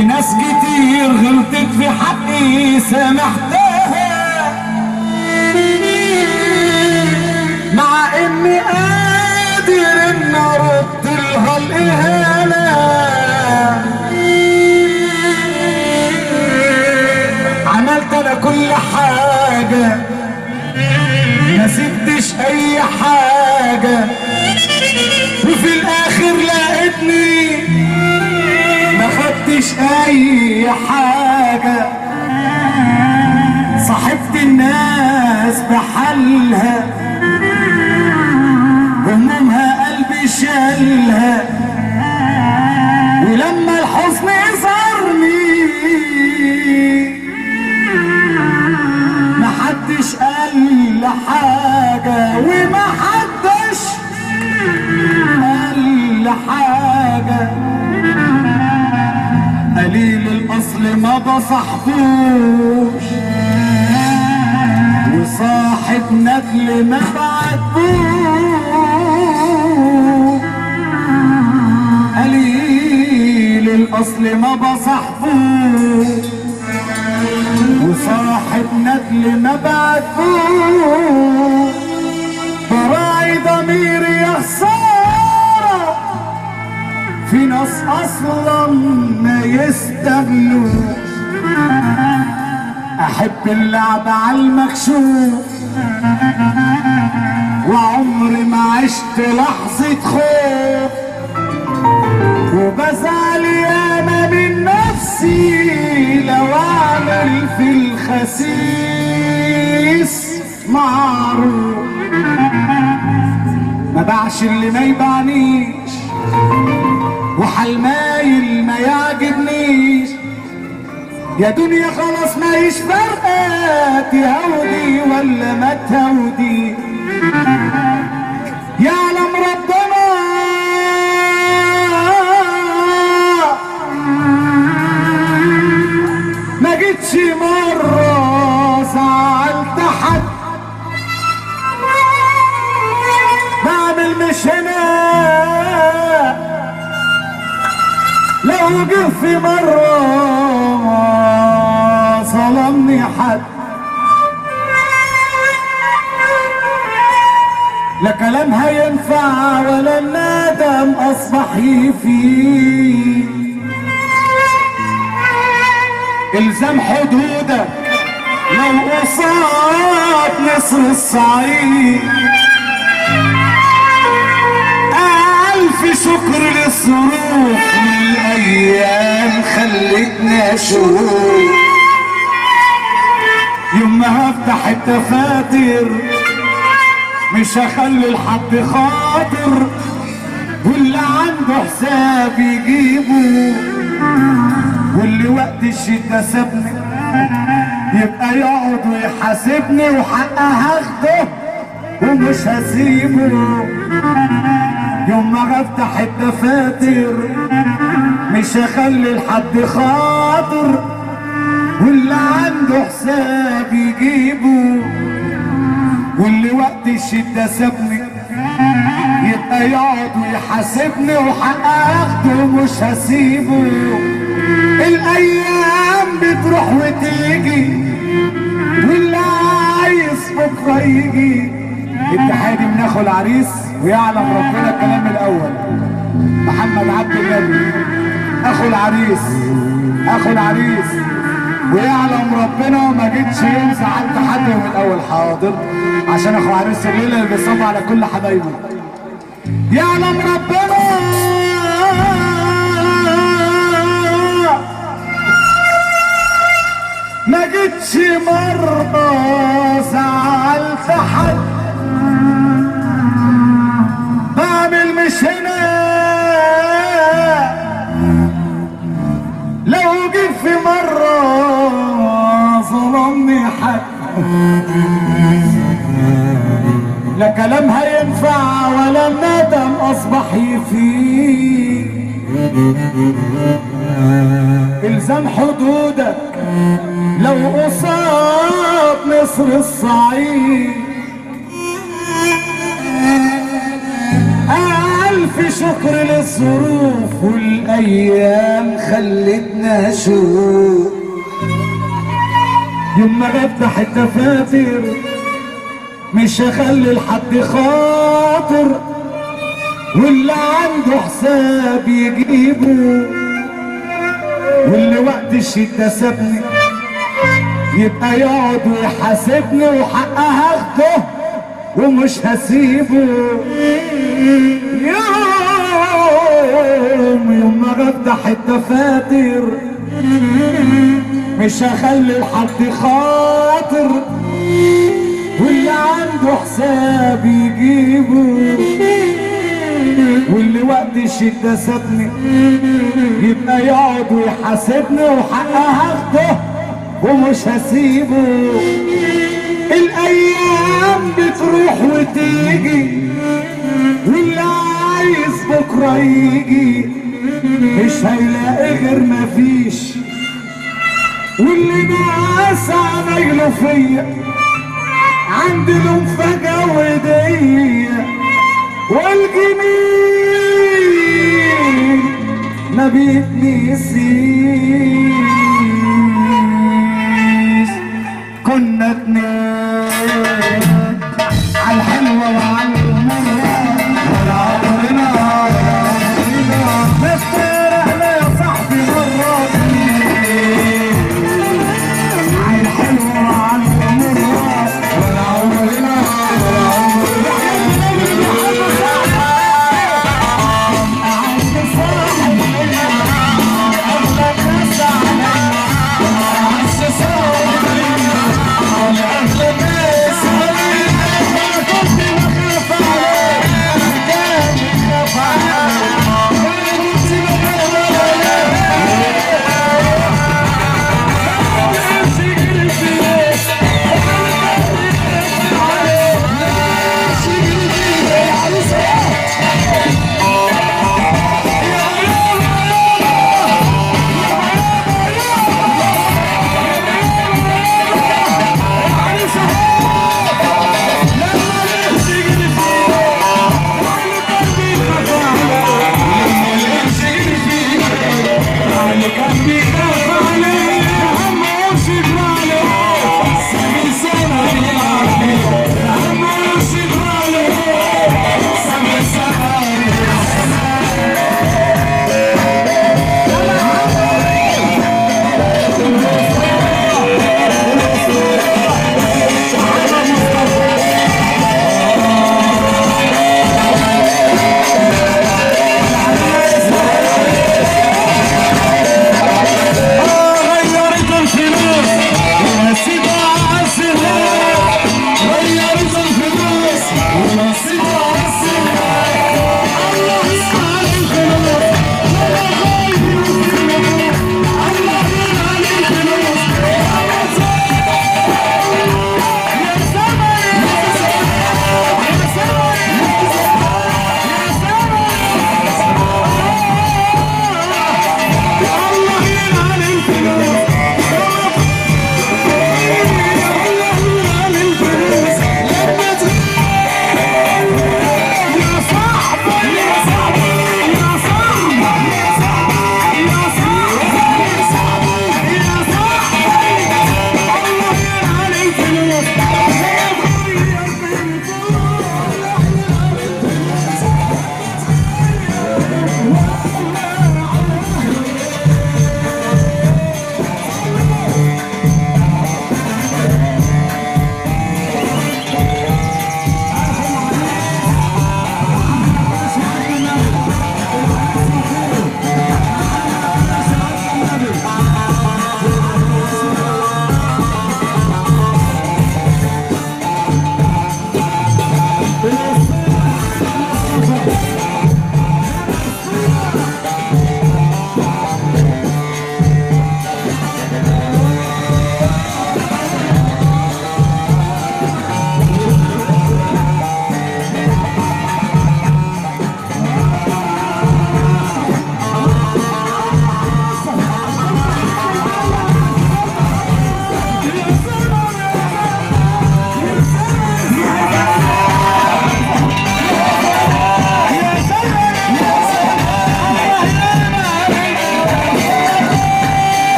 وناس كتير غلطت في حقي سامحتها، مع اني قادر ان ارد لها الاهانه. عملت انا كل حاجه ما سبتش اي حاجه، وفي الاخر لقيتني ما خدتش اي حاجه. صاحبت الناس بحالها، همومها قلبي شالها، ولما الحزن يزارني محدش قال حاجة، ومحدش قال حاجة. قليل الأصل ما بصاحبوش، وصاحب ندل ما بعتبوش. قليل الأصل ما بصاحبوش، وصاحب ندل ما بعتبوش. براعي ضميري يا خسارة، في ناس اصلا ما يستغلوا. احب اللعب على المكشوف، وعمري ما عشت لحظة خوف، وبزعل ياما من نفسي لو اعمل في الخسيس معروف. ما باعش اللي ما يبعنيش، وحالمايل ما يعجبنيش. يا دنيا خلاص ما يش فارقة تهودي ولا ما تهودي، يعلم ربنا ما جيتش مرة زعلت حد. بعمل مش هنا لو جه في مرة ظلمني حد. لا كلام هينفع ولا الندم اصبح يفيد. الزم حدودك لو قصاد نصر الصعيد. الف شكر للظروف والايام خلتنا شهود. يوم ما هفتح الدفاتر مش هخلي لحد خاطر، واللي عنده حساب يجيبه، واللي وقت الشتا سابني يبقى يقعد ويحاسبني، وحق هاخده ومش هسيبه. يوم ما هفتح الدفاتر مش هخلي لحد خاطر، واللي عنده حساب يجيبه، واللي وقت الشدة سابني يبقى يقعد ويحاسبني، وحق اخده ومش هسيبه. الايام بتروح وتيجي، واللي عايز بكره يجي. التحية من اخو العريس، ويعلم ربنا الكلام الاول محمد عبد النبي اخو العريس، اخو العريس، ويعلم ربنا ما جيتش يوم زعلت حد من الاول. حاضر، عشان اخو عريس الليله اللي بيصب على كل حبايبه. يعلم ربنا ما جيتش مرة زعلت حد. بعمل مش هنا لو جيت في مرة ظلمني حد. لا كلام هينفع ولا الندم اصبح يفيد. الزم حدودك لو قصاد نصر الصعيد. ألف شكر للظروف والأيام خلتنا أشوف. يوم ما بفتح الدفاتر مش هخلي لحد خاطر، واللي عنده حساب يجيبه، واللي وقت الشدة سابني يبقى يقعد ويحاسبني، وحقها هاخده ومش هسيبه. يوم ما بفتح الدفاتر مش هخلي لحد خاطر، واللي عنده حساب يجيبه، واللي وقت الشدة سابني يبقى يقعد ويحاسبني، وحقها هاخده ومش هسيبه. الايام بتروح وتيجي، واللي عايز بكره يجي مش هيلاقي غير مفيش، واللي ناس عمايله فيا عندي له مفاجأة وهدية، والجميل ما بيتنسيش. كنا اتنين عالحلوة وعالمرة، ولا عمرنا نفترقنا يا صاحبي مرة. عالحلوة وعالمرة، ولا عمرنا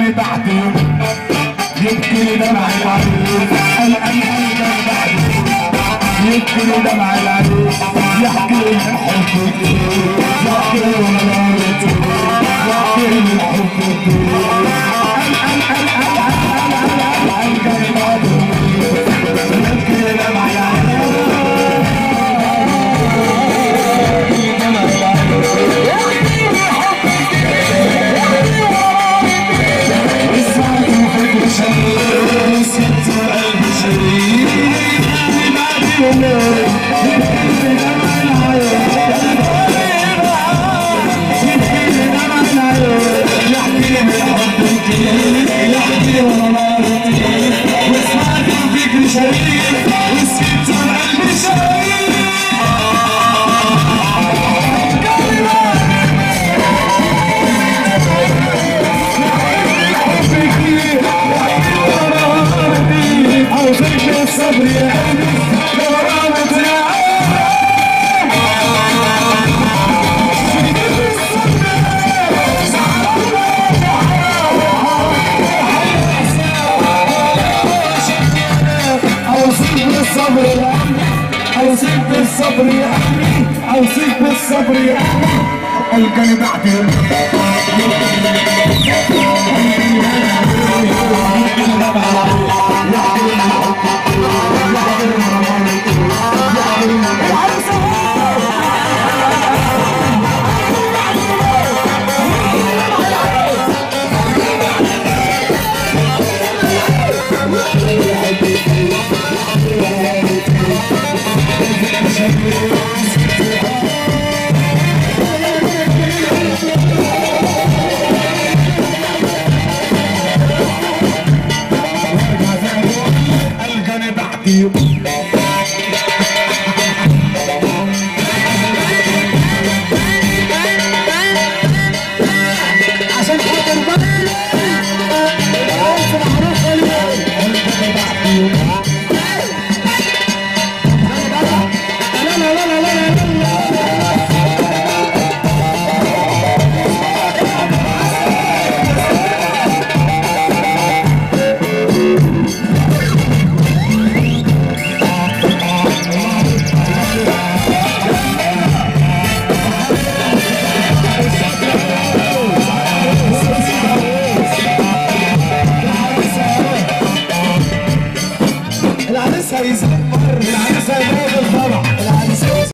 القلب بعدي يبكي دمع العروس، القلب بعدي يبكي دمع العروس، يحكي من حبك يحكي من نارتي يحكي من حبك القلب بعدي يبكي دمع العروس. اوصيك بالصبر يا اخي اوصيك بالصبر يا اخي القلب بعدي القلب بعدي